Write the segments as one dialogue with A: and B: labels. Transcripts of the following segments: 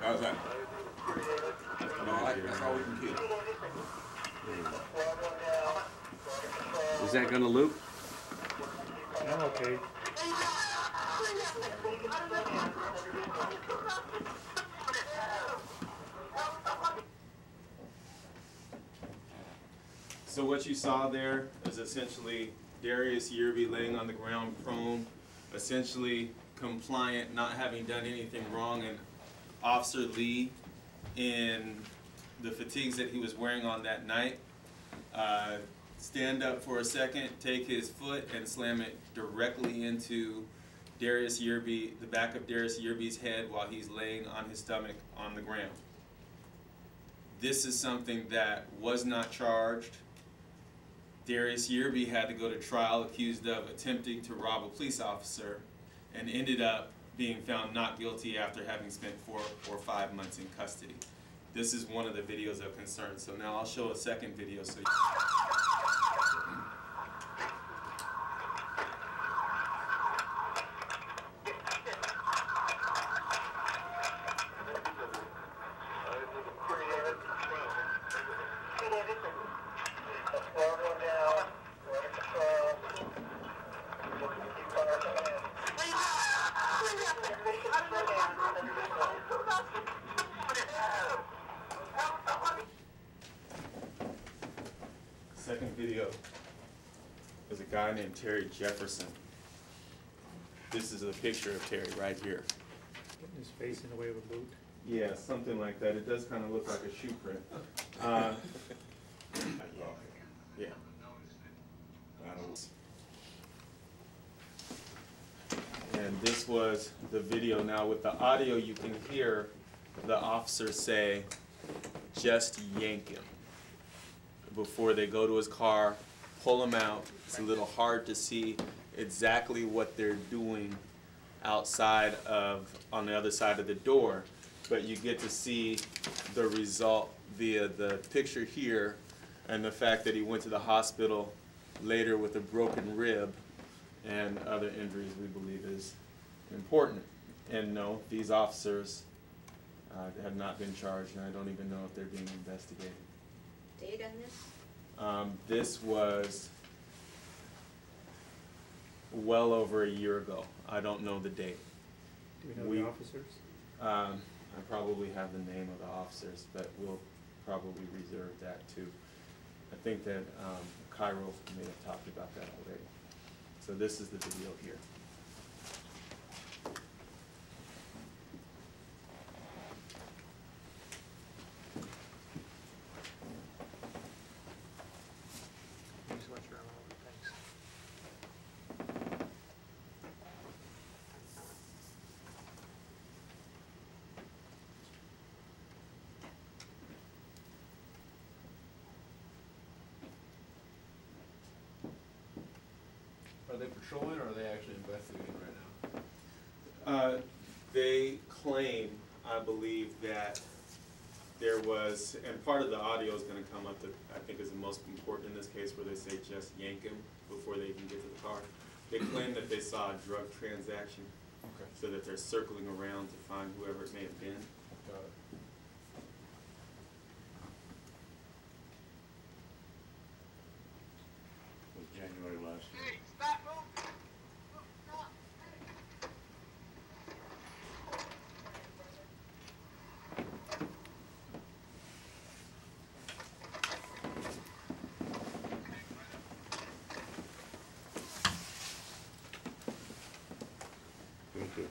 A: How's that? No, that's all we can keep.
B: Is that going to loop?
C: I'm okay.
D: So what you saw there is essentially Darius Yearby laying on the ground prone, essentially compliant, not having done anything wrong, and Officer Lee, in the fatigues that he was wearing on that night, stand up for a second, take his foot and slam it directly into Darius Yearby, the back of Darius Yearby's head while he's laying on his stomach on the ground. This is something that was not charged. Darius Yearby had to go to trial accused of attempting to rob a police officer and ended up being found not guilty after having spent 4 or 5 months in custody. This is one of the videos of concern. So now I'll show a second video. So second video is a guy named Terry Jefferson. This is a picture of Terry right here.
C: Getting his face in the way of a boot.
D: Yeah, something like that. It does kind of look like a shoe print. Yeah. And this was the video. Now with the audio, you can hear the officer say, "Just yank him," before they go to his car, pull him out. It's a little hard to see exactly what they're doing outside of, on the other side of the door, but you get to see the result via the picture here and the fact that he went to the hospital later with a broken rib and other injuries we believe is important. And no, these officers have not been charged, and I don't even know if they're being investigated.
E: Date on this?
D: This was well over a year ago. I don't know the date.
C: Do we know the officers?
D: I probably have the name of the officers, but we'll probably reserve that too. I think that Cairo may have talked about that already. So this is the video here.
A: Are they patrolling or are they actually investigating right now?
D: They claim, I believe, that there was, and part of the audio is going to come up that I think is the most important in this case, where they say just yank him before they even get to the car. They claim that they saw a drug transaction,
A: Okay.
D: so that they're circling around to find whoever it may have been.
A: Got it.
B: Was January last year. Thank you.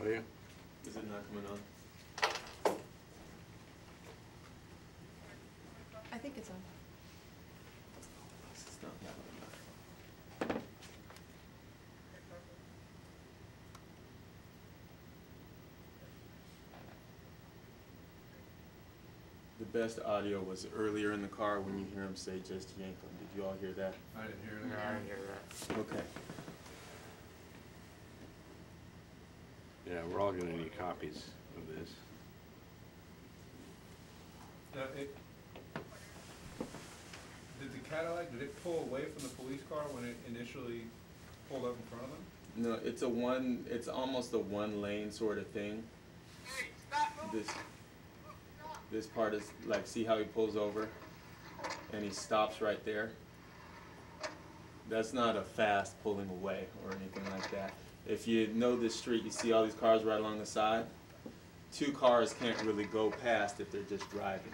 B: Audio?
D: Is it not coming on?
F: I think it's on.
D: It's not that one. The best audio was earlier in the car when you hear him say, "Just yank him." Did you all hear that?
A: I didn't hear
C: No,
A: it.
C: I didn't hear that.
D: Okay.
B: Yeah, we're all gonna need copies of this.
A: Now, did the Cadillac, did it pull away from the police car when it initially pulled up in front of them?
D: No, it's almost a one lane sort of thing. This part is like, see how he pulls over and he stops right there? That's not a fast pulling away or anything like that. If you know this street, you see all these cars right along the side. Two cars can't really go past if they're just driving.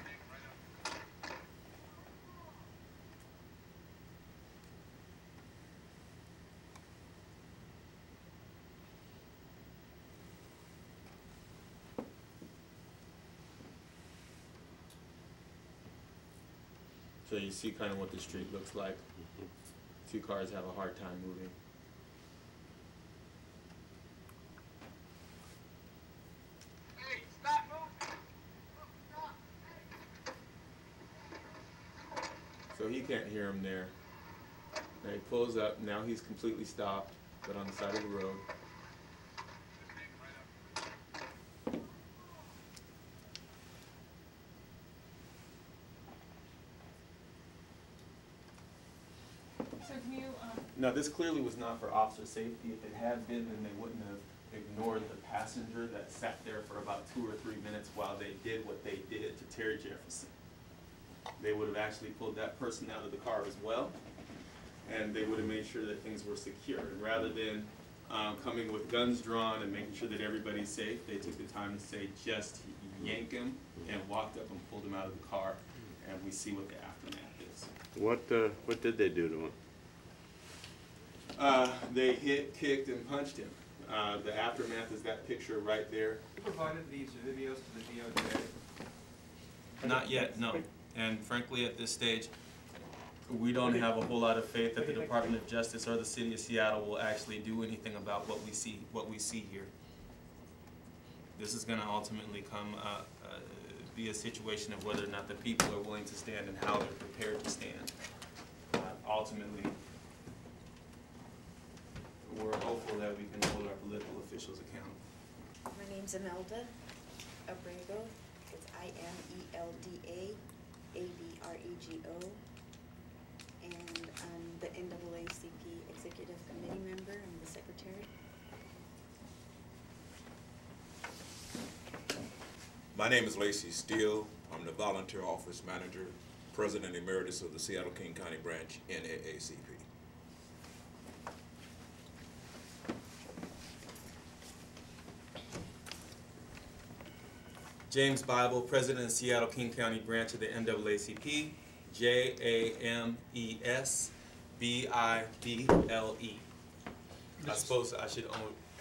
D: So you see kind of what the street looks like. Two cars have a hard time moving. So he can't hear him there. Now he pulls up, now he's completely stopped, but on the side of the road.
F: So can you,
D: Now this clearly was not for officer safety. If it had been, then they wouldn't have ignored the passenger that sat there for about 2 or 3 minutes while they did what they did to Terry Jefferson. They would have actually pulled that person out of the car as well, and they would have made sure that things were secure. And rather than coming with guns drawn and making sure that everybody's safe, they took the time to say, "Just yank him," and walked up and pulled him out of the car, and we see what the aftermath is.
B: What did they do to him?
D: They hit, kicked, and punched him. The aftermath is that picture right there.
A: Who provided these videos to the DOJ?
D: Not yet, no. And frankly, at this stage, we don't have a whole lot of faith that the Department of Justice or the City of Seattle will actually do anything about what we see here. This is going to ultimately be a situation of whether or not the people are willing to stand and how they're prepared to stand. Ultimately, we're hopeful that we can hold our political officials accountable.
E: My name's Imelda Abrego. It's IMELDA ABREGO. And I'm the NAACP Executive Committee member. I'm the secretary.
G: My name is Lacey Steele. I'm the volunteer office manager, president emeritus of the Seattle King County branch NAACP.
D: James Bible, President of Seattle King County branch of the NAACP, JAMESBIBLE. I suppose I should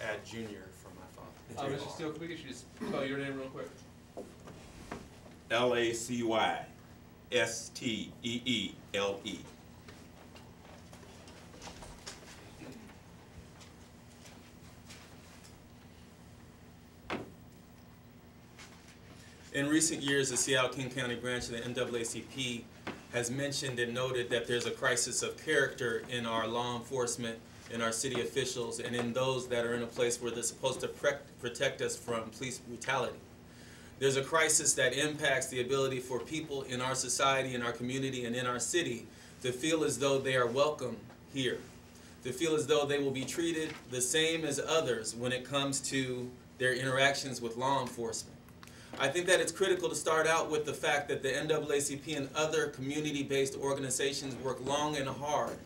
D: add junior for my father.
A: Mr. Steele, can we get you to spell your name real quick?
G: LACYSTEELE.
D: In recent years, the Seattle King County branch of the NAACP has mentioned and noted that there's a crisis of character in our law enforcement, in our city officials, and in those that are in a place where they're supposed to protect us from police brutality. There's a crisis that impacts the ability for people in our society, in our community, and in our city to feel as though they are welcome here, to feel as though they will be treated the same as others when it comes to their interactions with law enforcement. I think that it's critical to start out with the fact that the NAACP and other community-based organizations work long and hard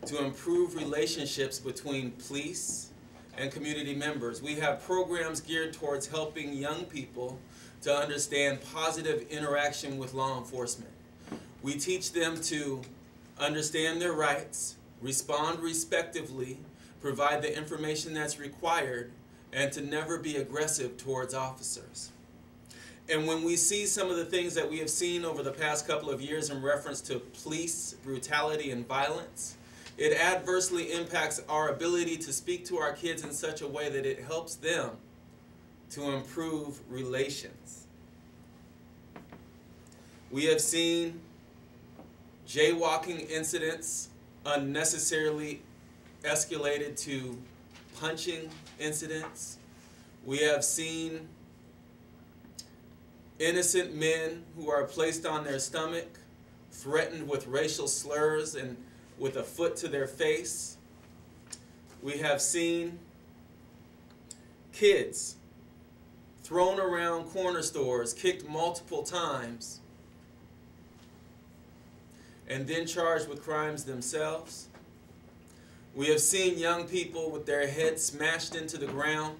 D: to improve relationships between police and community members. We have programs geared towards helping young people to understand positive interaction with law enforcement. We teach them to understand their rights, respond respectively, provide the information that's required, and to never be aggressive towards officers. And when we see some of the things that we have seen over the past couple of years in reference to police brutality and violence, it adversely impacts our ability to speak to our kids in such a way that it helps them to improve relations. We have seen jaywalking incidents unnecessarily escalated to punching incidents. We have seen innocent men who are placed on their stomach, threatened with racial slurs and with a foot to their face. We have seen kids thrown around corner stores, kicked multiple times, and then charged with crimes themselves. We have seen young people with their heads smashed into the ground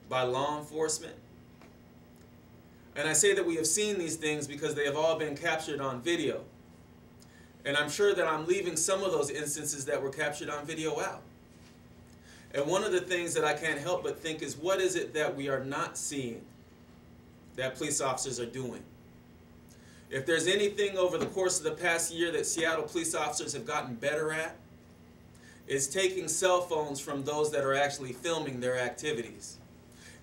D: by law enforcement. And I say that we have seen these things because they have all been captured on video. And I'm sure that I'm leaving some of those instances that were captured on video out. And one of the things that I can't help but think is, what is it that we are not seeing that police officers are doing? If there's anything over the course of the past year that Seattle police officers have gotten better at, it's taking cell phones from those that are actually filming their activities.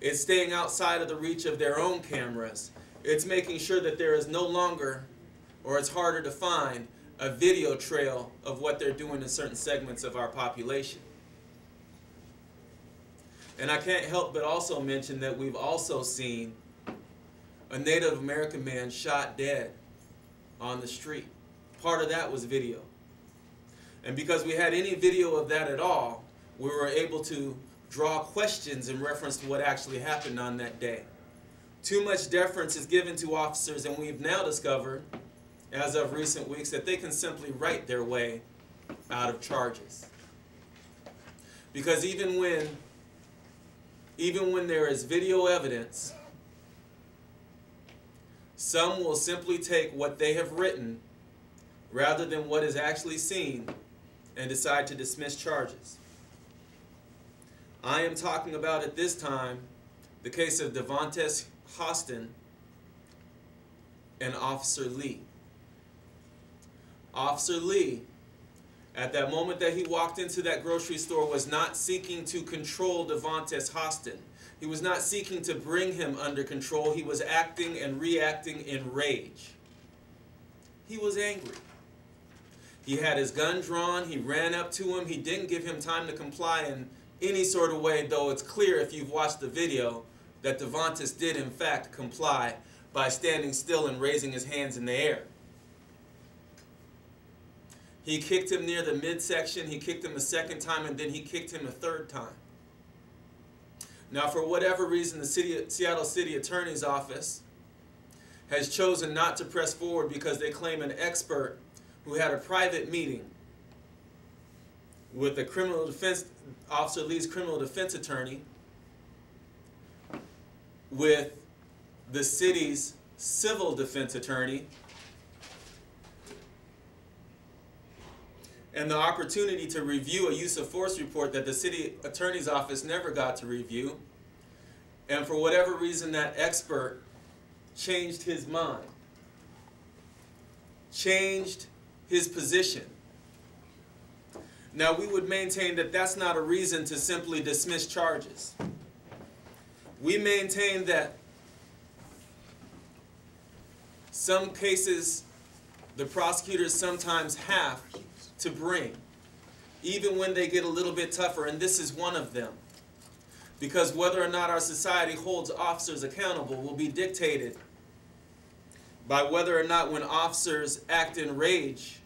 D: It's staying outside of the reach of their own cameras. It's making sure that there is no longer, or it's harder to find, a video trail of what they're doing in certain segments of our population. And I can't help but also mention that we've also seen a Native American man shot dead on the street. Part of that was video. And because we had any video of that at all, we were able to draw questions in reference to what actually happened on that day. Too much deference is given to officers, and we've now discovered, as of recent weeks, that they can simply write their way out of charges. Because even when there is video evidence, some will simply take what they have written rather than what is actually seen and decide to dismiss charges. I am talking about at this time the case of Darius Yearby and Officer Lee. Officer Lee, at that moment that he walked into that grocery store, was not seeking to control Darius Yearby. He was not seeking to bring him under control. He was acting and reacting in rage. He was angry. He had his gun drawn. He ran up to him. He didn't give him time to comply in any sort of way, though it's clear if you've watched the video that Darius did in fact comply by standing still and raising his hands in the air. He kicked him near the midsection. He kicked him a second time, and then he kicked him a third time. Now, for whatever reason, the Seattle City Attorney's Office has chosen not to press forward because they claim an expert who had a private meeting with the criminal defense, Officer Lee's criminal defense attorney, with the city's civil defense attorney, and the opportunity to review a use of force report that the city attorney's office never got to review. And for whatever reason, that expert changed his mind, changed his position. Now, we would maintain that that's not a reason to simply dismiss charges. We maintain that some cases the prosecutors sometimes have to bring, even when they get a little bit tougher, and this is one of them. Because whether or not our society holds officers accountable will be dictated by whether or not when officers act in rage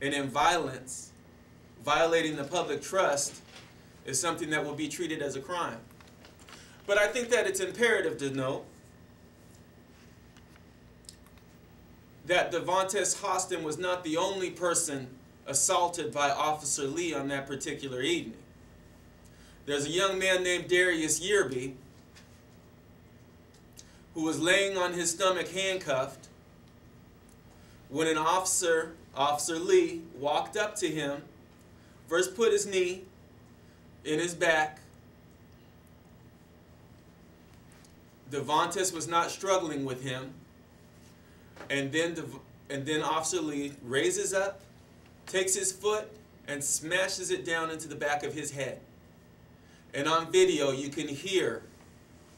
D: and in violence, violating the public trust is something that will be treated as a crime. But I think that it's imperative to note that Darius Yearby was not the only person assaulted by Officer Lee on that particular evening. There's a young man named Darius Yearby who was laying on his stomach handcuffed when an Officer Lee, walked up to him, first put his knee in his back. Devontis was not struggling with him. And then Officer Lee raises up, takes his foot, and smashes it down into the back of his head. And on video, you can hear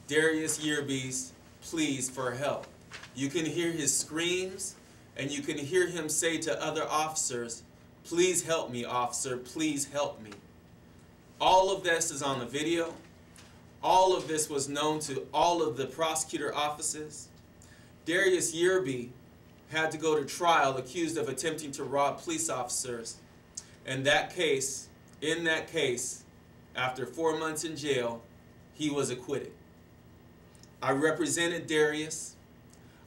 D: Darius Yearby's pleas for help. You can hear his screams, and you can hear him say to other officers, "Please help me, officer, please help me." All of this is on the video. All of this was known to all of the prosecutor offices. Darius Yearby had to go to trial accused of attempting to rob police officers. And in that case, after 4 months in jail, he was acquitted. I represented Darius.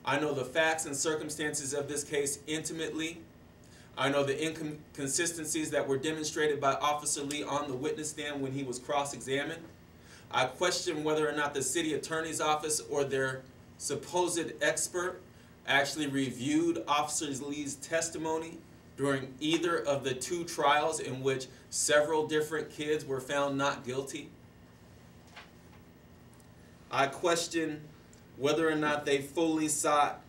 D: I know the facts and circumstances of this case intimately. I know the inconsistencies that were demonstrated by Officer Lee on the witness stand when he was cross-examined. I question whether or not the city attorney's office or their supposed expert actually reviewed Officer Lee's testimony during either of the 2 trials in which several different kids were found not guilty. I question whether or not they fully sought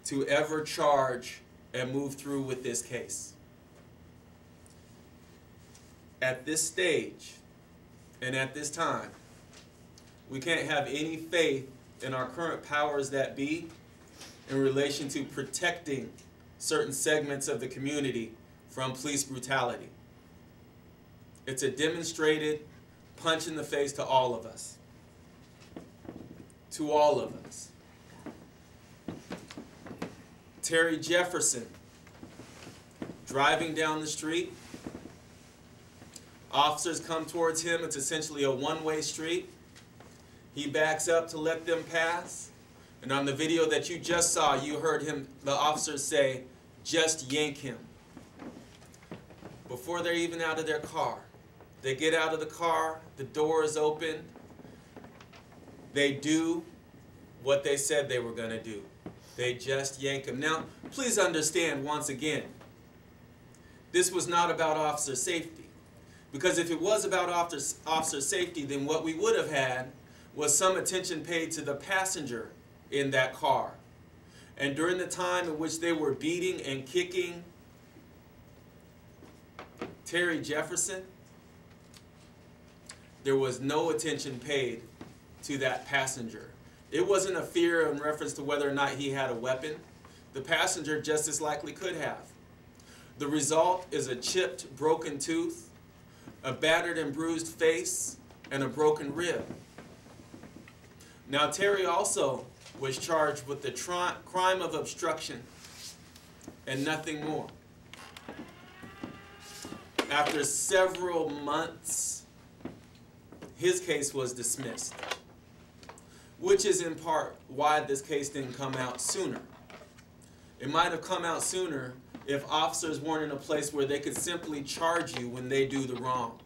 D: to ever charge and move through with this case. At this stage and at this time, we can't have any faith in our current powers that be in relation to protecting certain segments of the community from police brutality. It's a demonstrated punch in the face to all of us. To all of us. Terry Jefferson, driving down the street. Officers come towards him. It's essentially a one-way street. He backs up to let them pass. And on the video that you just saw, you heard the officer say, "Just yank him." Before they're even out of their car, they get out of the car, the door is open. They do what they said they were going to do. They just yank him. Now, please understand once again, this was not about officer safety. Because if it was about officer safety, then what we would have had was some attention paid to the passenger in that car. And during the time in which they were beating and kicking Terry Jefferson, there was no attention paid to that passenger. It wasn't a fear in reference to whether or not he had a weapon. The passenger just as likely could have. The result is a chipped, broken tooth, a battered and bruised face, and a broken rib. Now, Terry also was charged with the crime of obstruction and nothing more. After several months, his case was dismissed, which is in part why this case didn't come out sooner. It might have come out sooner if officers weren't in a place where they could simply charge you when they do the wrong,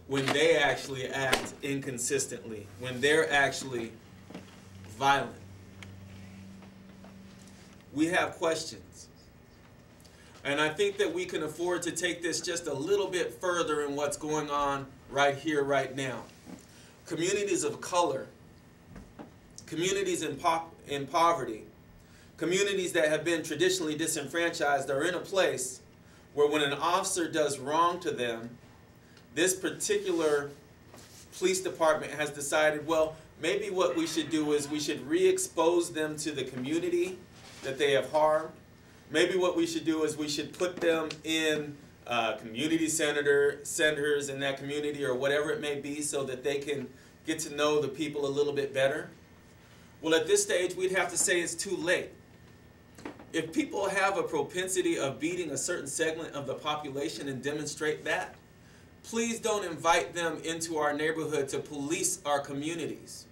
D: when they actually act inconsistently, when they're actually violent. We have questions. And I think that we can afford to take this just a little bit further in what's going on right here, right now. Communities of color, communities in poverty, communities that have been traditionally disenfranchised are in a place where when an officer does wrong to them, this particular police department has decided, well, maybe what we should do is we should re-expose them to the community that they have harmed. Maybe what we should do is we should put them in community centers in that community or whatever it may be so that they can get to know the people a little bit better. Well, at this stage, we'd have to say it's too late. If people have a propensity of beating a certain segment of the population and demonstrate that, please don't invite them into our neighborhood to police our communities.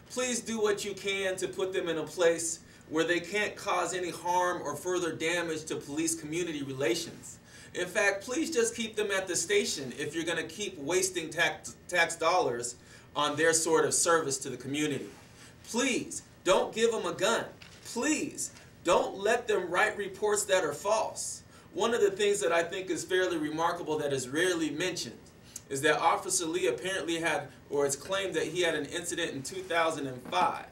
D: Please do what you can to put them in a place where they can't cause any harm or further damage to police-community relations. In fact, please just keep them at the station if you're going to keep wasting tax dollars on their sort of service to the community. Please, don't give them a gun. Please, don't let them write reports that are false. One of the things that I think is fairly remarkable that is rarely mentioned is that Officer Lee apparently had, or it's claimed that he had an incident in 2005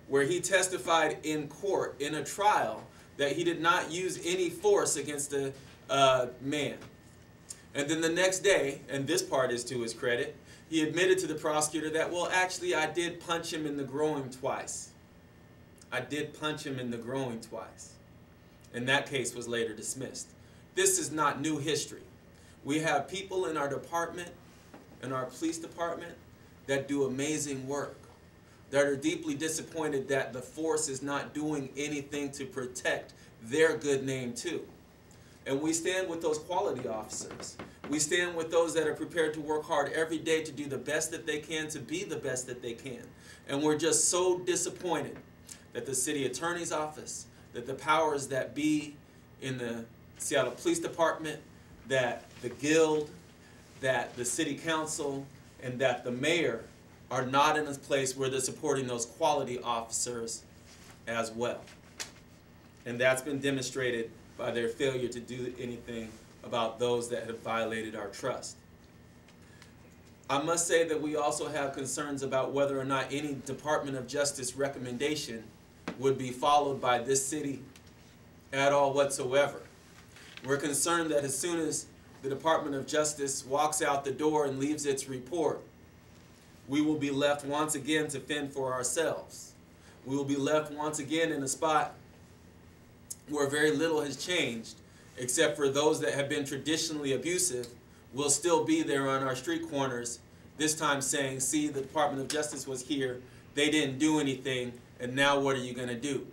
D: where he testified in court in a trial that he did not use any force against the man. And then the next day, and this part is to his credit, he admitted to the prosecutor that, well, actually, I did punch him in the groin twice. I did punch him in the groin twice. And that case was later dismissed. This is not new history. We have people in our department, in our police department, that do amazing work, that are deeply disappointed that the force is not doing anything to protect their good name too. And we stand with those quality officers. We stand with those that are prepared to work hard every day to do the best that they can, to be the best that they can. And we're just so disappointed that the city attorney's office, that the powers that be in the Seattle Police Department, that the guild, that the city council, and that the mayor are not in a place where they're supporting those quality officers as well. And that's been demonstrated by their failure to do anything about those that have violated our trust. I must say that we also have concerns about whether or not any Department of Justice recommendation would be followed by this city at all whatsoever. We're concerned that as soon as the Department of Justice walks out the door and leaves its report, we will be left once again to fend for ourselves. We will be left once again in a spot where very little has changed, except for those that have been traditionally abusive will still be there on our street corners, this time saying, see, the Department of Justice was here, they didn't do anything, and now what are you going to do?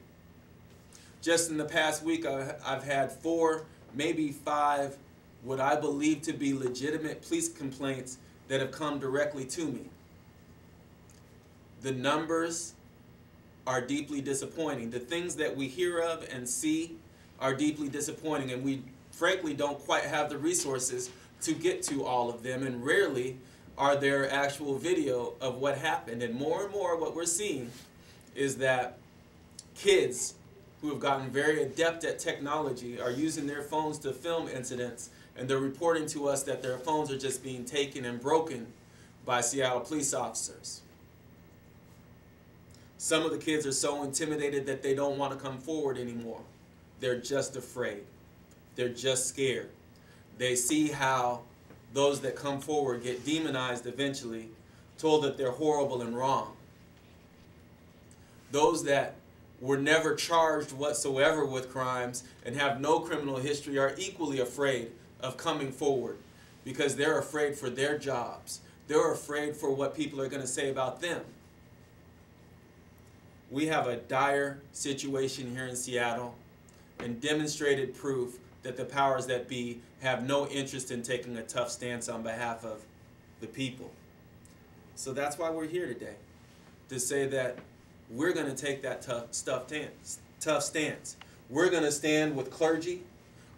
D: Just in the past week, I've had 4, maybe 5, what I believe to be legitimate police complaints that have come directly to me. The numbers are deeply disappointing. The things that we hear of and see are deeply disappointing, and we frankly don't quite have the resources to get to all of them, and rarely are there actual video of what happened. And more what we're seeing is that kids who have gotten very adept at technology are using their phones to film incidents, and they're reporting to us that their phones are just being taken and broken by Seattle police officers. Some of the kids are so intimidated that they don't want to come forward anymore. They're just afraid. They're just scared. They see how those that come forward get demonized eventually, told that they're horrible and wrong. Those that were never charged whatsoever with crimes and have no criminal history are equally afraid of coming forward because they're afraid for their jobs. They're afraid for what people are going to say about them. We have a dire situation here in Seattle and demonstrated proof that the powers that be have no interest in taking a tough stance on behalf of the people. So that's why we're here today, to say that we're going to take that tough stance. We're going to stand with clergy.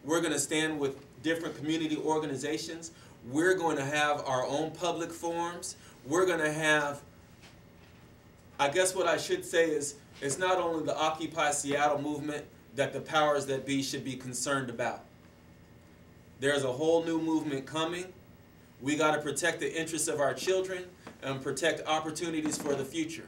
D: We're going to stand with different community organizations. We're going to have our own public forums. We're going to have, I guess what I should say is, it's not only the Occupy Seattle movement that the powers that be should be concerned about. There's a whole new movement coming. We got to protect the interests of our children and protect opportunities for the future.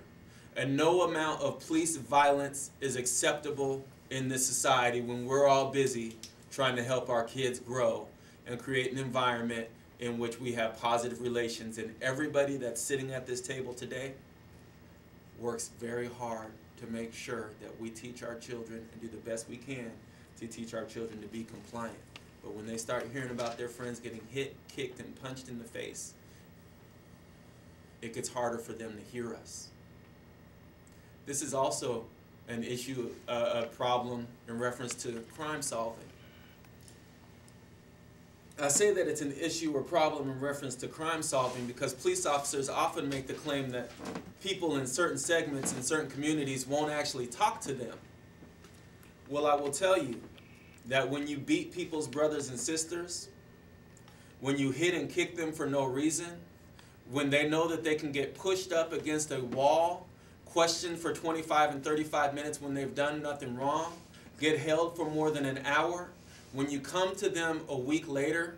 D: And no amount of police violence is acceptable in this society when we're all busy trying to help our kids grow and create an environment in which we have positive relations. And everybody that's sitting at this table today works very hard to make sure that we teach our children and do the best we can to teach our children to be compliant. But when they start hearing about their friends getting hit, kicked, and punched in the face, it gets harder for them to hear us. This is also an issue, a problem in reference to crime solving. I say that it's an issue or problem in reference to crime solving because police officers often make the claim that people in certain segments in certain communities won't actually talk to them. Well, I will tell you that when you beat people's brothers and sisters, when you hit and kick them for no reason, when they know that they can get pushed up against a wall, questioned for 25 and 35 minutes when they've done nothing wrong, get held for more than an hour, when you come to them a week later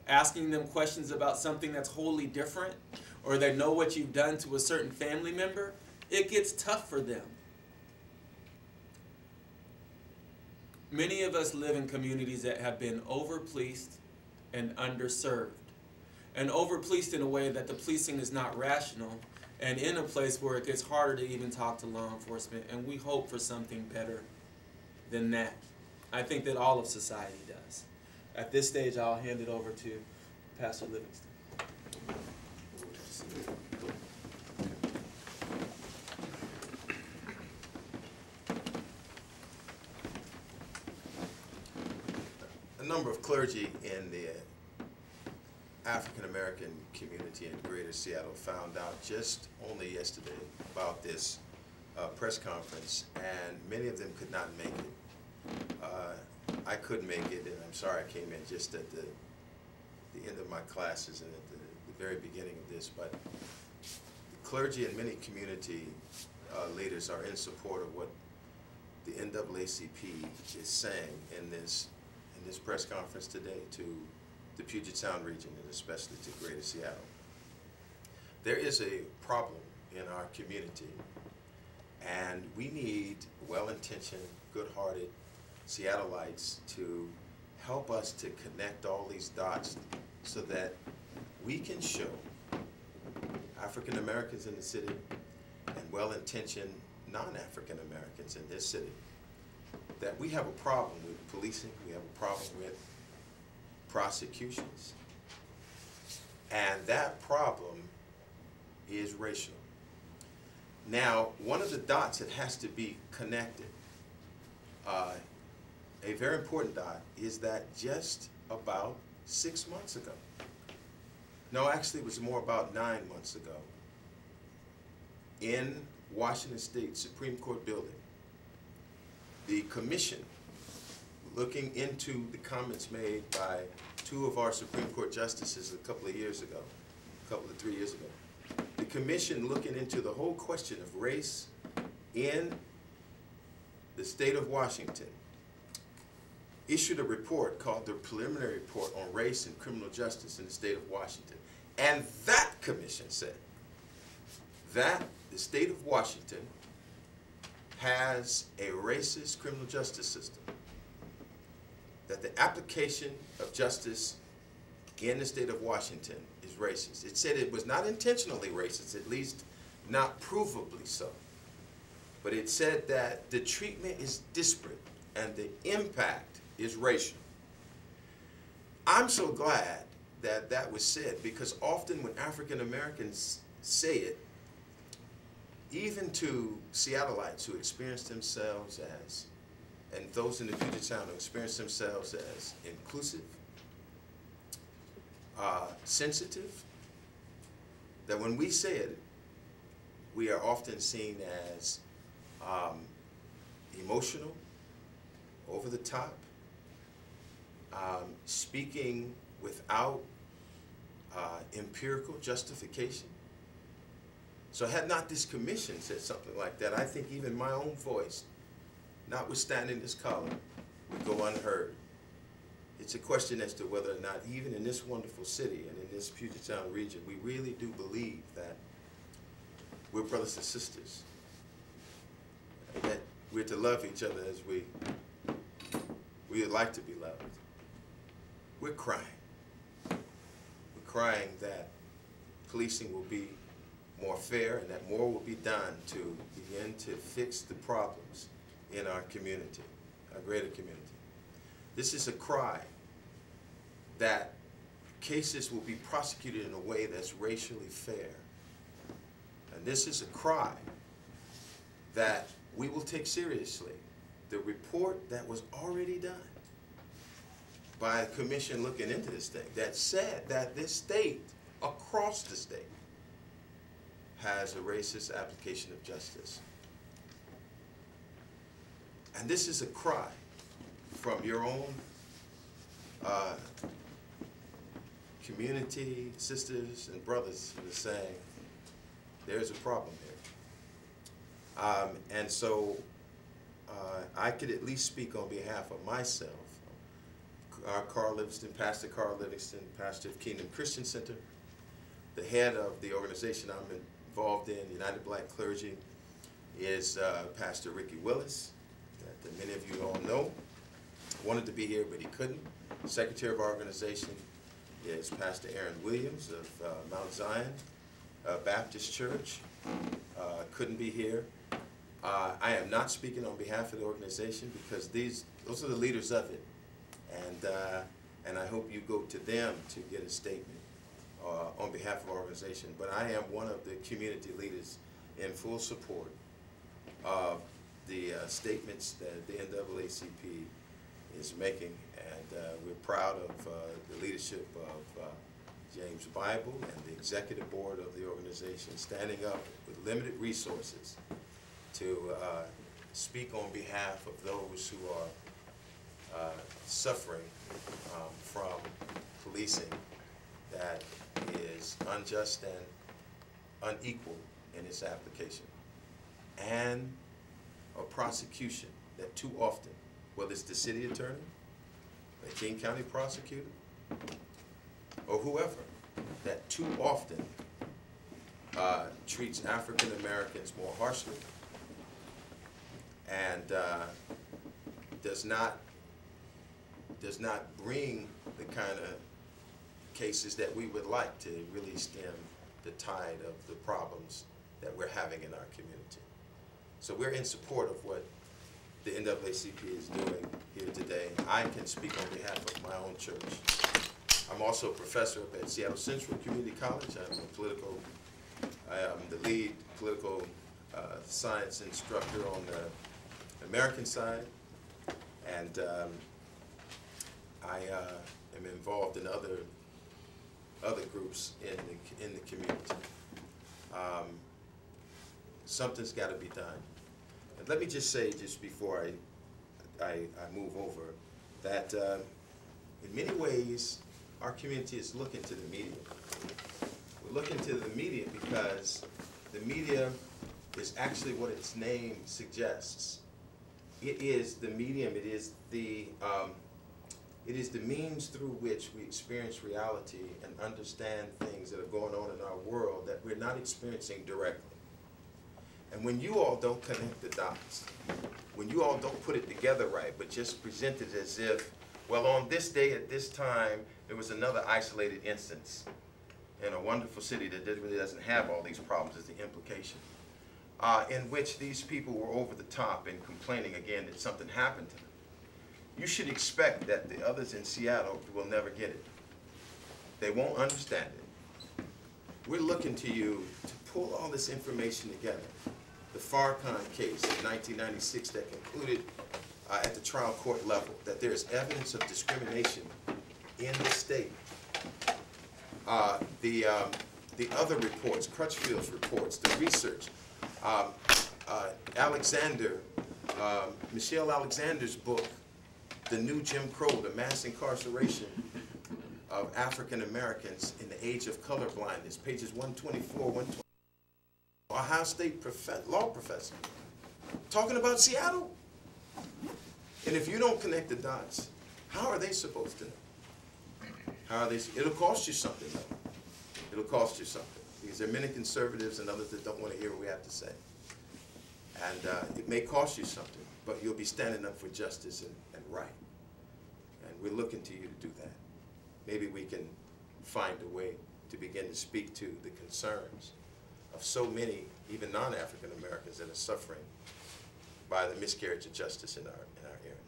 D: asking them questions about something that's wholly different, or they know what you've done to a certain family member, it gets tough for them. Many of us live in communities that have been over-policed and underserved. And over-policed in a way that the policing is not rational, and in a place where it gets harder to even talk to law enforcement, and we hope for something better than that. I think that all of society does. At this stage, I'll hand it over to Pastor Livingston.
H: A number of clergy in the African American community in Greater Seattle found out just only yesterday about this press conference, and many of them could not make it. I couldn't make it, and I'm sorry I came in just at the end of my classes and at the very beginning of this, but the clergy and many community leaders are in support of what the NAACP is saying in this press conference today to the Puget Sound region and especially to Greater Seattle. There is a problem in our community, and we need well-intentioned, good-hearted Seattleites to help us to connect all these dots so that we can show African Americans in the city and well-intentioned non-African Americans in this city that we have a problem with policing, we have a problem with prosecutions, and that problem is racial. Now, one of the dots that has to be connected, a very important dot, is that just about 6 months ago, no, actually it was more about 9 months ago, in Washington State Supreme Court building, the commission, looking into the comments made by two of our Supreme Court justices a couple of 3 years ago, the commission looking into the whole question of race in the state of Washington issued a report called the Preliminary Report on Race and Criminal Justice in the state of Washington. And that commission said that the state of Washington has a racist criminal justice system, that the application of justice in the state of Washington is racist. It said it was not intentionally racist, at least not provably so. But it said that the treatment is disparate and the impact is racial. I'm so glad that that was said, because often when African Americans say it, even to Seattleites who experience themselves as, and those in the Puget Sound who experience themselves as inclusive, sensitive, that when we say it, we are often seen as emotional, over the top, speaking without empirical justification. So had not this commission said something like that, I think even my own voice, notwithstanding this column, would go unheard. It's a question as to whether or not, even in this wonderful city and in this Puget Sound region, we really do believe that we're brothers and sisters, and that we're to love each other as we would like to be loved. We're crying. We're crying that policing will be more fair and that more will be done to begin to fix the problems in our community, our greater community. This is a cry that cases will be prosecuted in a way that's racially fair. And this is a cry that we will take seriously the report that was already done by a commission looking into this thing that said that this state, across the state, has a racist application of justice. And this is a cry from your own community, sisters and brothers, who are saying there's a problem here. And so I could at least speak on behalf of myself, Carl Livingston, Pastor Carl Livingston, pastor of Kingdom Christian Center. The head of the organization I'm involved in, United Black Clergy, is Pastor Ricky Willis, that many of you all know. Wanted to be here, but he couldn't. Secretary of our organization is Pastor Aaron Williams of Mount Zion Baptist Church. Couldn't be here. I am not speaking on behalf of the organization because those are the leaders of it, and I hope you go to them to get a statement on behalf of our organization. But I am one of the community leaders in full support of the statements that the NAACP is making, and we're proud of the leadership of James Bible and the executive board of the organization standing up with limited resources to speak on behalf of those who are suffering from policing that is unjust and unequal in its application, and a prosecution that too often, whether it's the city attorney, the King County prosecutor, or whoever, that too often treats African Americans more harshly and does not bring the kind of cases that we would like to really stem the tide of the problems that we're having in our community. So we're in support of what the NAACP is doing here today. I can speak on behalf of my own church. I'm also a professor up at Seattle Central Community College. I am the lead political science instructor on the American side, and I am involved in other groups in the community. Something's got to be done. And let me just say, just before I move over, that in many ways, our community is looking to the media. We're looking to the media because the media is actually what its name suggests. It is the medium, it is the means through which we experience reality and understand things that are going on in our world that we're not experiencing directly. And when you all don't connect the dots, when you all don't put it together right, but just present it as if, well, on this day at this time, there was another isolated instance in a wonderful city that really doesn't have all these problems, is the implication, in which these people were over the top and complaining again that something happened to them. You should expect that the others in Seattle will never get it. They won't understand it. We're looking to you to pull all this information together. The Farrakhan case in 1996 that concluded at the trial court level that there is evidence of discrimination in the state. The other reports, Crutchfield's reports, the research, Michelle Alexander's book, The New Jim Crow, the mass incarceration of African Americans in the age of color blindness, pages 124, 120. Ohio State law professor talking about Seattle. And if you don't connect the dots, how are they supposed to know? How are they? It'll cost you something, though. It'll cost you something, because there are many conservatives and others that don't want to hear what we have to say. And it may cost you something, but you'll be standing up for justice and right. And we're looking to you to do that. Maybe we can find a way to begin to speak to the concerns of so many, even non-African Americans, that are suffering by the miscarriage of justice in our area.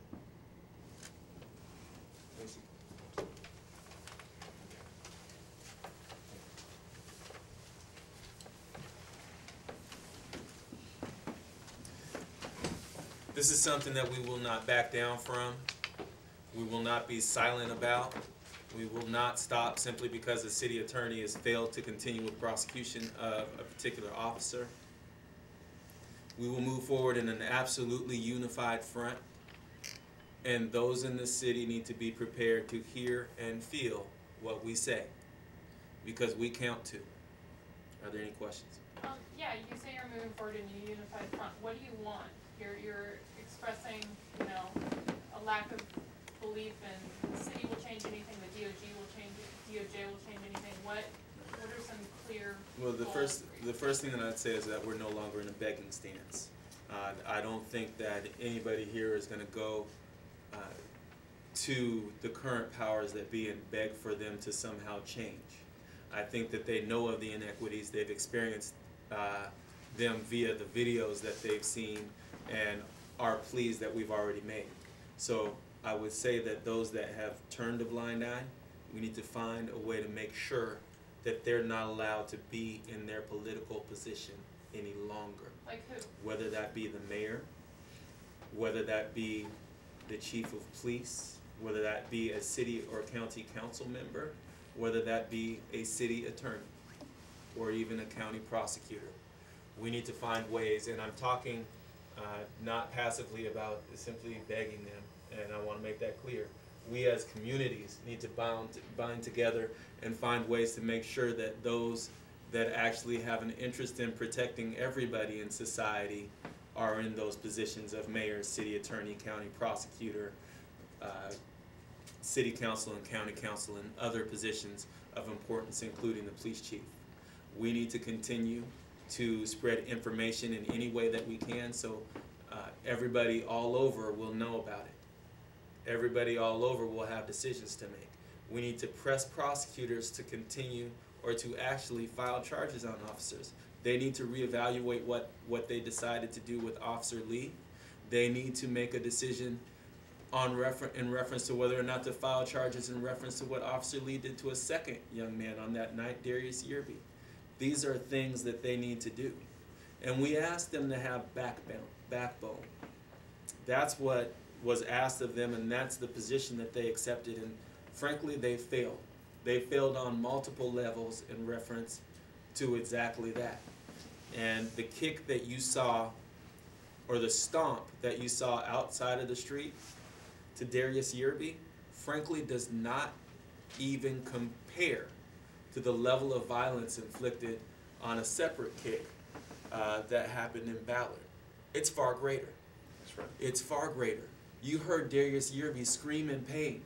D: This is something that we will not back down from. We will not be silent about. We will not stop simply because the city attorney has failed to continue with prosecution of a particular officer. We will move forward in an absolutely unified front, and those in the city need to be prepared to hear and feel what we say, because we count too. Are there any questions?
F: Yeah, you say you're moving forward in a unified front. What do you want? You're expressing, a lack of belief in the city will change anything, the DOJ will change anything. What are some clear
D: Well, the
F: goals?
D: first thing that I'd say is that we're no longer in a begging stance. I don't think that anybody here is going to go to the current powers that be and beg for them to somehow change. I think that they know of the inequities. They've experienced them via the videos that they've seen and our pleas that we've already made. So I would say that those that have turned a blind eye, we need to find a way to make sure that they're not allowed to be in their political position any longer.
F: Like who?
D: Whether that be the mayor, whether that be the chief of police, whether that be a city or county council member, whether that be a city attorney, or even a county prosecutor. We need to find ways, and I'm talking not passively about simply begging them, and I want to make that clear. We as communities need to bind together and find ways to make sure that those that actually have an interest in protecting everybody in society are in those positions of mayor, city attorney, county prosecutor, city council and county council, and other positions of importance, including the police chief. We need to continue to spread information in any way that we can, so everybody all over will know about it. Everybody all over will have decisions to make. We need to press prosecutors to continue or to actually file charges on officers. They need to reevaluate what they decided to do with Officer Lee. They need to make a decision in reference to whether or not to file charges in reference to what Officer Lee did to a second young man on that night, Darius Yearby. These are things that they need to do. And we asked them to have backbone. That's what was asked of them, and that's the position that they accepted, and frankly, they failed. They failed on multiple levels in reference to exactly that. And the kick that you saw, or the stomp that you saw outside of the street to Darius Yearby, frankly does not even compare to the level of violence inflicted on a separate kick that happened in Ballard. It's far greater.
B: That's right.
D: It's far greater. You heard Darius Yearby scream in pain,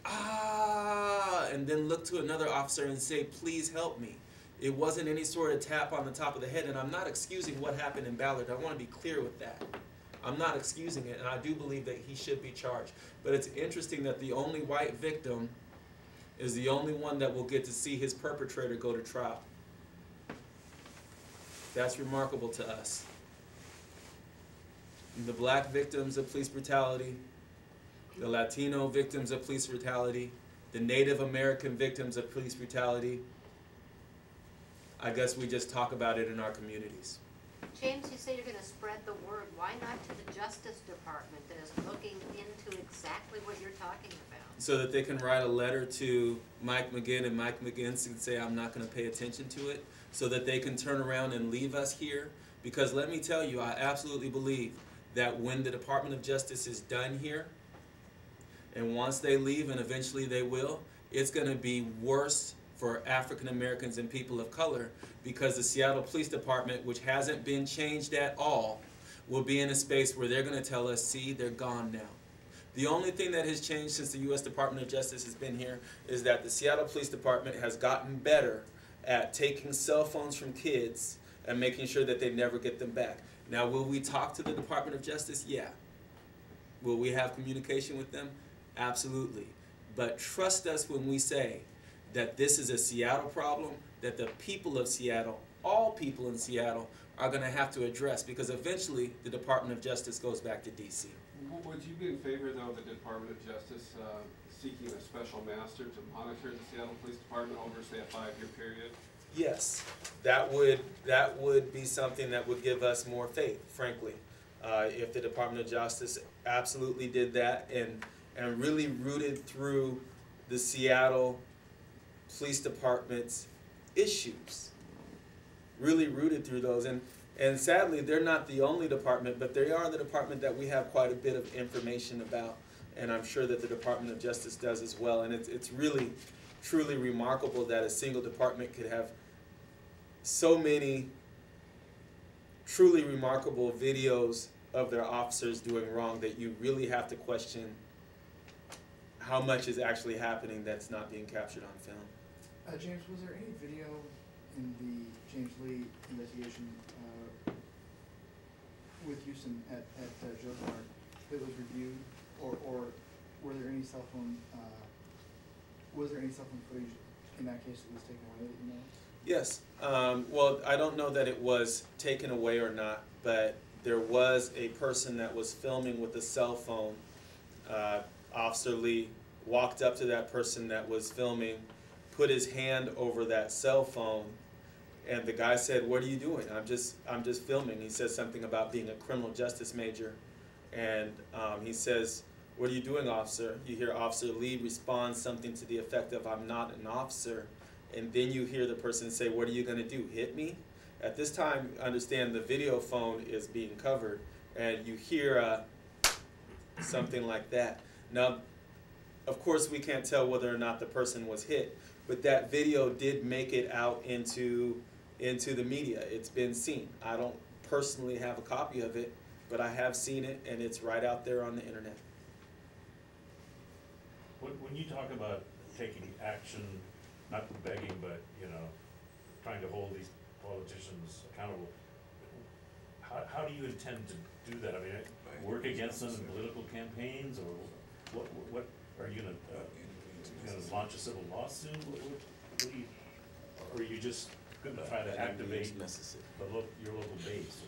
D: "Ah!" and then look to another officer and say, "Please help me." It wasn't any sort of tap on the top of the head, and I'm not excusing what happened in Ballard. I want to be clear with that. I'm not excusing it, and I do believe that he should be charged. But it's interesting that the only white victim is the only one that will get to see his perpetrator go to trial. That's remarkable to us. The black victims of police brutality, the Latino victims of police brutality, the Native American victims of police brutality, I guess we just talk about it in our communities.
I: James, you say you're going to spread the word. Why not to the Justice Department that is looking into exactly what you're talking about?
D: So that they can write a letter to Mike McGinn, and Mike McGinn can say, "I'm not going to pay attention to it," so that they can turn around and leave us here. Because let me tell you, I absolutely believe that when the Department of Justice is done here, and once they leave, and eventually they will, it's going to be worse for African Americans and people of color, because the Seattle Police Department, which hasn't been changed at all, will be in a space where they're going to tell us, "See, they're gone now." The only thing that has changed since the U.S. Department of Justice has been here is that the Seattle Police Department has gotten better at taking cell phones from kids and making sure that they never get them back. Now, will we talk to the Department of Justice? Yeah. Will we have communication with them? Absolutely. But trust us when we say that this is a Seattle problem, that the people of Seattle, all people in Seattle, are going to have to address, because eventually the Department of Justice goes back to D.C.
A: Would you be in favor, though, of the Department of Justice seeking a special master to monitor the Seattle Police Department over, say, a 5-year period?
D: Yes, that would be something that would give us more faith, frankly, if the Department of Justice absolutely did that and really rooted through the Seattle Police Department's issues, really rooted through those. And sadly, they're not the only department, but they are the department that we have quite a bit of information about, and I'm sure that the Department of Justice does as well. And it's really, truly remarkable that a single department could have so many truly remarkable videos of their officers doing wrong that you really have to question how much is actually happening that's not being captured on film.
J: James, was there any video in the James Lee investigation with Houston at Joe's Mart that was reviewed, or were there any cell phone footage in that case that was taken away that you know?
D: Yes. Well, I don't know that it was taken away or not, but there was a person that was filming with a cell phone. Officer Lee walked up to that person that was filming, put his hand over that cell phone, and the guy said, "What are you doing?" I'm just filming." He says something about being a criminal justice major, and he says, "What are you doing, officer?" You hear Officer Lee respond something to the effect of, "I'm not an officer." And then you hear the person say, "What are you going to do, hit me?" At this time, understand the video phone is being covered, and you hear something like that. Now, of course, we can't tell whether or not the person was hit, but that video did make it out into the media. It's been seen. I don't personally have a copy of it, but I have seen it, and it's right out there on the internet.
K: When you talk about taking action, not begging, but, you know, trying to hold these politicians accountable, how do you intend to do that? I mean, work against them in political campaigns, or what are you gonna launch a civil lawsuit? Or are you just gonna try to activate your local base?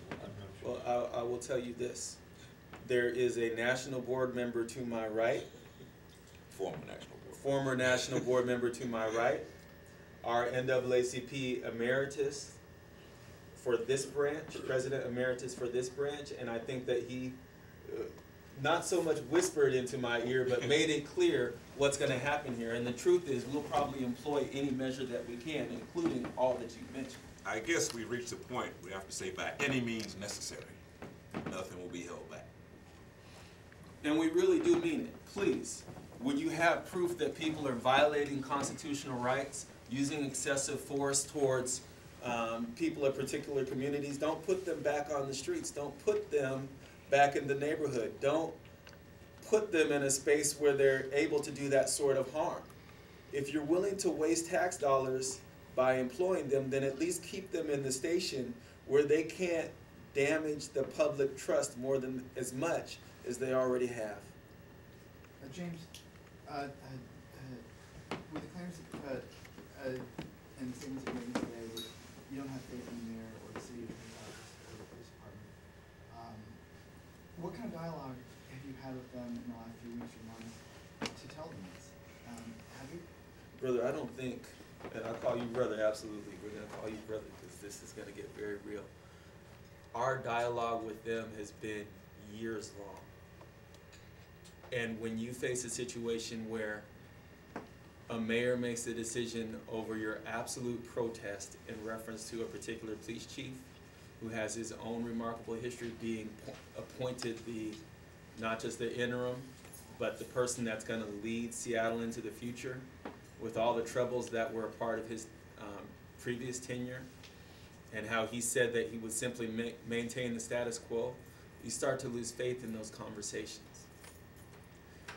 D: Well, I will tell you this. There is a national board member to my right. Former national board member to my right. Our NAACP emeritus for this branch, president emeritus for this branch, and I think that he not so much whispered into my ear, but made it clear what's going to happen here. And the truth is, we'll probably employ any measure that we can, including all that you mentioned.
G: I guess we reached a point we have to say by any means necessary, nothing will be held back.
D: And we really do mean it. Please, when you have proof that people are violating constitutional rights, using excessive force towards people of particular communities, don't put them back on the streets. Don't put them back in the neighborhood. Don't put them in a space where they're able to do that sort of harm. If you're willing to waste tax dollars by employing them, then at least keep them in the station where they can't damage the public trust more than as much as they already have.
J: James, with the claims and the statements that you're making today, that you don't have faith in the mayor or the city attorney's office or the police department, what kind of dialogue have you had with them in the last few weeks or months to tell them this? Have you?
D: Brother, I don't think, and I'll call you brother, absolutely, we're going to call you brother because this is going to get very real. Our dialogue with them has been years long. And when you face a situation where a mayor makes a decision over your absolute protest in reference to a particular police chief who has his own remarkable history being appointed not just the interim, but the person that's going to lead Seattle into the future with all the troubles that were a part of his previous tenure, and how he said that he would simply maintain the status quo, you start to lose faith in those conversations.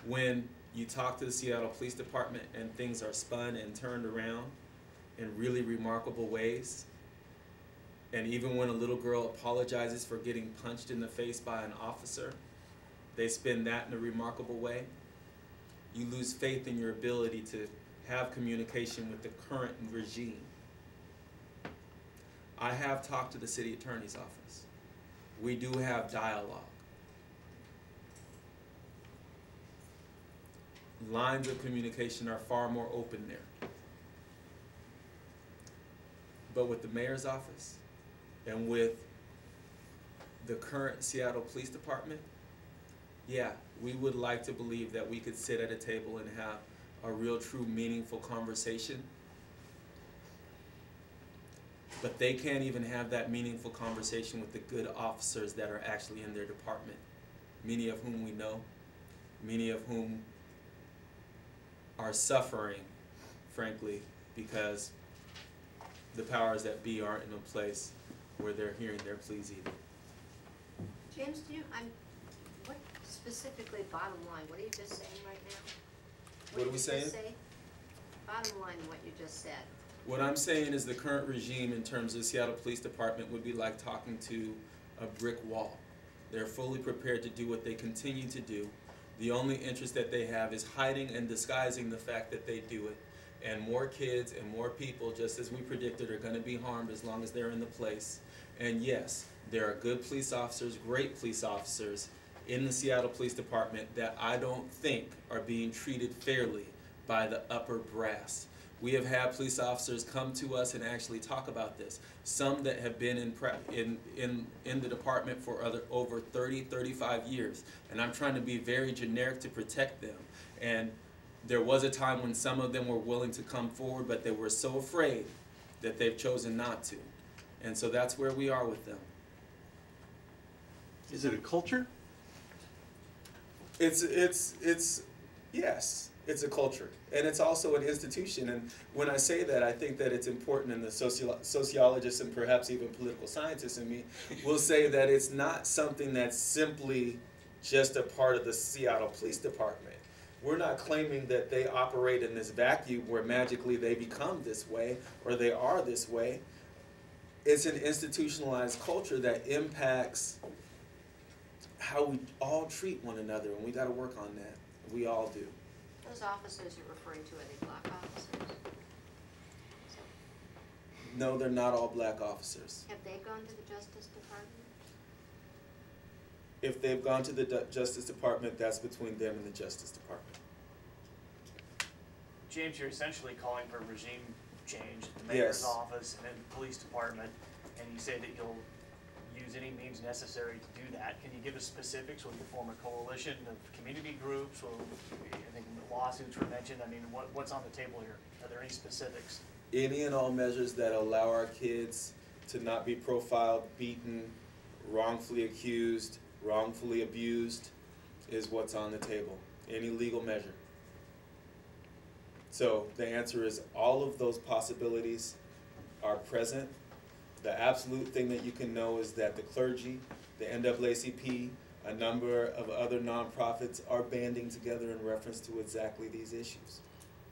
D: When you talk to the Seattle Police Department and things are spun and turned around in really remarkable ways, and even when a little girl apologizes for getting punched in the face by an officer, they spin that in a remarkable way, you lose faith in your ability to have communication with the current regime. I have talked to the city attorney's office. We do have dialogue. Lines of communication are far more open there. But with the mayor's office and with the current Seattle Police Department, yeah, we would like to believe that we could sit at a table and have a real, true, meaningful conversation. But they can't even have that meaningful conversation with the good officers that are actually in their department, many of whom we know, many of whom are suffering, frankly, because the powers that be aren't in a place where they're hearing their pleas either.
I: James, what specifically, bottom line, what are you just saying right now?
D: What are we
I: did you
D: saying?
I: just say? Bottom line, what you just said.
D: What I'm saying is the current regime in terms of the Seattle Police Department would be like talking to a brick wall. They're fully prepared to do what they continue to do. The only interest that they have is hiding and disguising the fact that they do it. And more kids and more people, just as we predicted, are going to be harmed as long as they're in the place. And yes, there are good police officers, great police officers in the Seattle Police Department that I don't think are being treated fairly by the upper brass. We have had police officers come to us and actually talk about this. Some that have been in the department for over 30, 35 years. And I'm trying to be very generic to protect them. And there was a time when some of them were willing to come forward, but they were so afraid that they've chosen not to. And so that's where we are with them.
B: Is it a culture?
D: Yes, it's a culture, and it's also an institution. And when I say that, I think that it's important, and the sociologists and perhaps even political scientists in me will say that it's not something that's simply just a part of the Seattle Police Department. We're not claiming that they operate in this vacuum where magically they become this way or they are this way. It's an institutionalized culture that impacts how we all treat one another, and we got to work on that. We all do.
I: Those officers you're referring to, are they black officers?
D: No, they're not all black officers.
I: Have they gone to the Justice Department?
D: If they've gone to the Justice Department, that's between them and the Justice Department.
L: James, you're essentially calling for regime change at the mayor's office and in the police department, and you say that you'll use any means necessary to do that. Can you give us specifics? Will you form a coalition of community groups? Will, I think lawsuits were mentioned. I mean, what's on the table here? Are there any specifics?
D: Any and all measures that allow our kids to not be profiled, beaten, wrongfully accused, wrongfully abused is what's on the table. Any legal measure. So the answer is all of those possibilities are present. The absolute thing that you can know is that the clergy, the NAACP, a number of other nonprofits are banding together in reference to exactly these issues.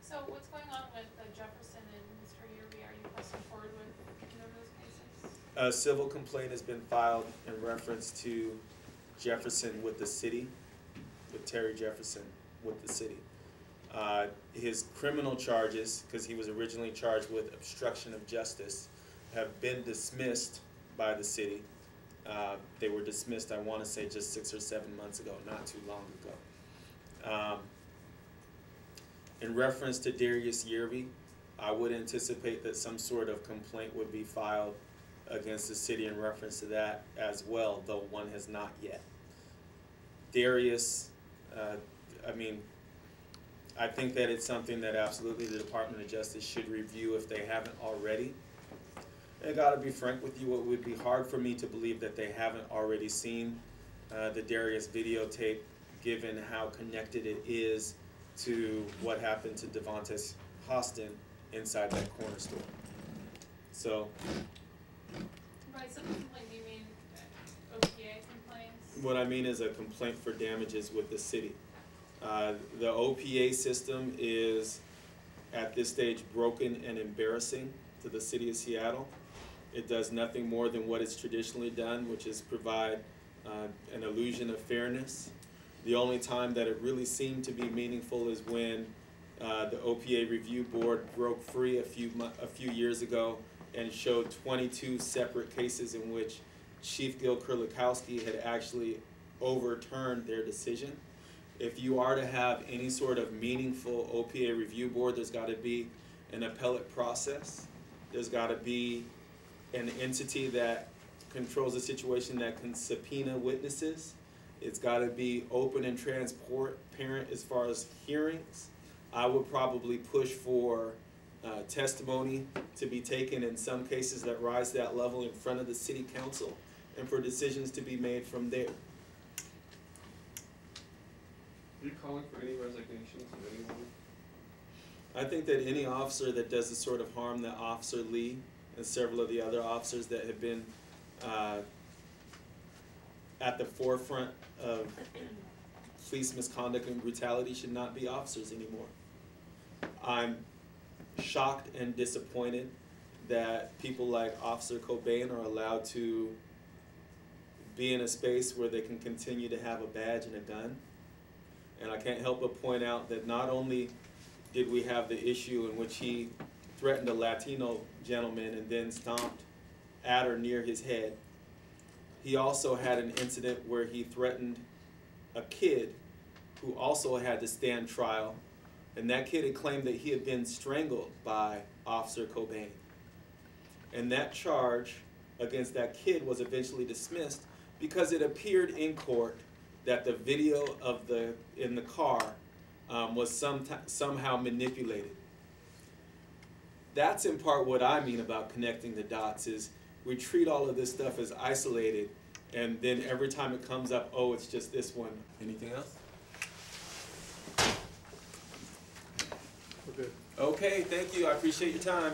F: So what's going on with Jefferson and Mr. Yearby? Are you pressing forward with either of those cases?
D: A civil complaint has been filed in reference to Jefferson with the city, with Terry Jefferson with the city. His criminal charges, because he was originally charged with obstruction of justice, have been dismissed by the city. They were dismissed, I want to say, just 6 or 7 months ago, not too long ago. In reference to Darius Yearby, I would anticipate that some sort of complaint would be filed against the city in reference to that as well, though one has not yet. Darius, I think that it's something that absolutely the Department of Justice should review if they haven't already. I gotta be frank with you, it would be hard for me to believe that they haven't already seen the Darius videotape, given how connected it is to what happened to Devontae Hostin inside that corner store. So.
F: By civil complaint, do you mean OPA complaints?
D: What I mean is a complaint for damages with the city. The OPA system is, at this stage, broken and embarrassing to the city of Seattle. It does nothing more than what it's traditionally done, which is provide an illusion of fairness. The only time that it really seemed to be meaningful is when the OPA Review Board broke free a few years ago and showed 22 separate cases in which Chief Gil Kurlikowski had actually overturned their decision. If you are to have any sort of meaningful OPA Review Board, there's got to be an appellate process. There's got to be an entity that controls the situation that can subpoena witnesses. It's got to be open and transparent as far as hearings. I would probably push for testimony to be taken in some cases that rise to that level in front of the city council, and for decisions to be made from there.
A: Are you calling for any resignations of anyone?
D: I think that any officer that does the sort of harm that Officer Lee and several of the other officers that have been at the forefront of police misconduct and brutality should not be officers anymore. I'm shocked and disappointed that people like Officer Cobain are allowed to be in a space where they can continue to have a badge and a gun. And I can't help but point out that not only did we have the issue in which he threatened a Latino gentleman and then stomped at or near his head, he also had an incident where he threatened a kid who also had to stand trial, and that kid had claimed that he had been strangled by Officer Cobain. And that charge against that kid was eventually dismissed because it appeared in court that the video of in the car was somehow manipulated. That's in part what I mean about connecting the dots, is we treat all of this stuff as isolated, and then every time it comes up, oh, it's just this one. Anything else?
C: We're good.
D: Okay, thank you. I appreciate your time.